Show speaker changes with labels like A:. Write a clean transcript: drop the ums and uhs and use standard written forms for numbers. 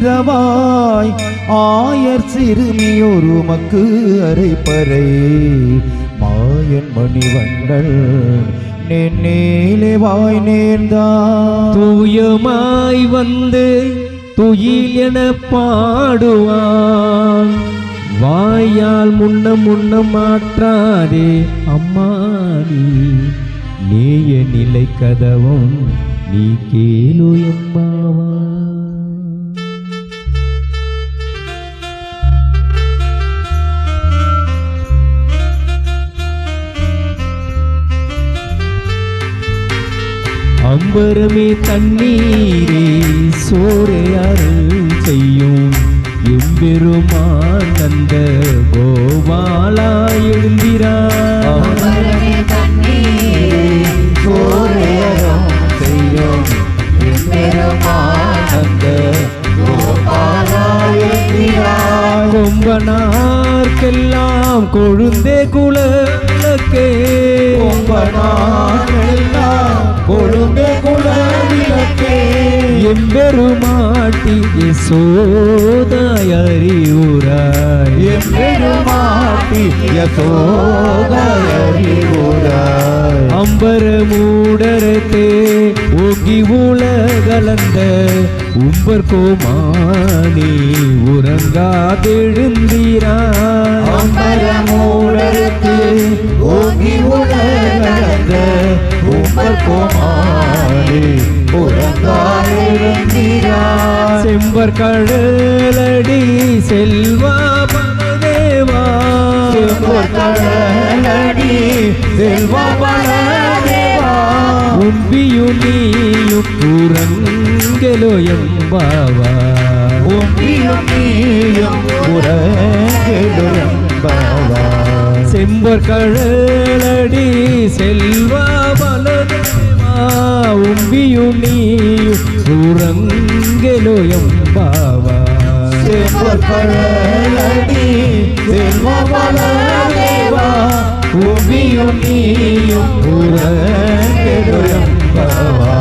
A: இரவாய் ஆயர் சிறுமியொரு மக்கு அரைப்பறை மாயன் மணிவண்ணல் நேலே வாய் நேர்ந்தான்.
B: தூயமாய் வந்து துயில் என பாடுவான், வாயால் முன்ன மாற்றாதே அம்மா நீய நிலை கதவும் நீ கேளு எம்மாவா. அம்பரமே தண்ணீரே சோரை அருள் செய்யும் எம்பெருமான் அந்த கோபாலா எழுந்திரான்.
A: அம்பரமே தண்ணீரே சோரை அருள் செய்யும் எம்பெருமான் அந்த கோபாலா எழுந்திரான்.
B: கொம்பனார்க்கெல்லாம் கொழுந்தே குலக்கே,
A: கொம்பனார்க்கெல்லாம் கொழுந்தே குலவிளக்கே,
B: எம்பெருமாட்டி யசோதாய் அறிவுராய்,
A: எம்பெருமாட்டி யசோதாய் அறிவுராய்.
B: அம்பரமூடரத்தே ஓகி உலகலந்த உம்பர் கோமானி உறங்காதெழுந்திராய்.
A: அம்பரமூடரத்தே ஓகி உலகலந்த உம்பர் கோமானி உறங்காதெழுந்திராய்.
B: செம்பர் கடலடி செல்வா பலதேவா,
A: செம்பர் கடலடி செல்வா பலதேவா,
B: உம்பியும் நீயும் உறங்கெலோ எம்பாவா,
A: உம்பியும் நீயும் உறங்கெலோ எம்பாவா.
B: செம்பர் கடலடி செல்வா பலதேவா, உம்பியும் நீயும் உறங்கெலோ எம்பாவா.
A: செம்பர் கடலடி செல்வா பலதேவா, உம்பியும் நீயும் உறங்கெலோ எம்பாவா.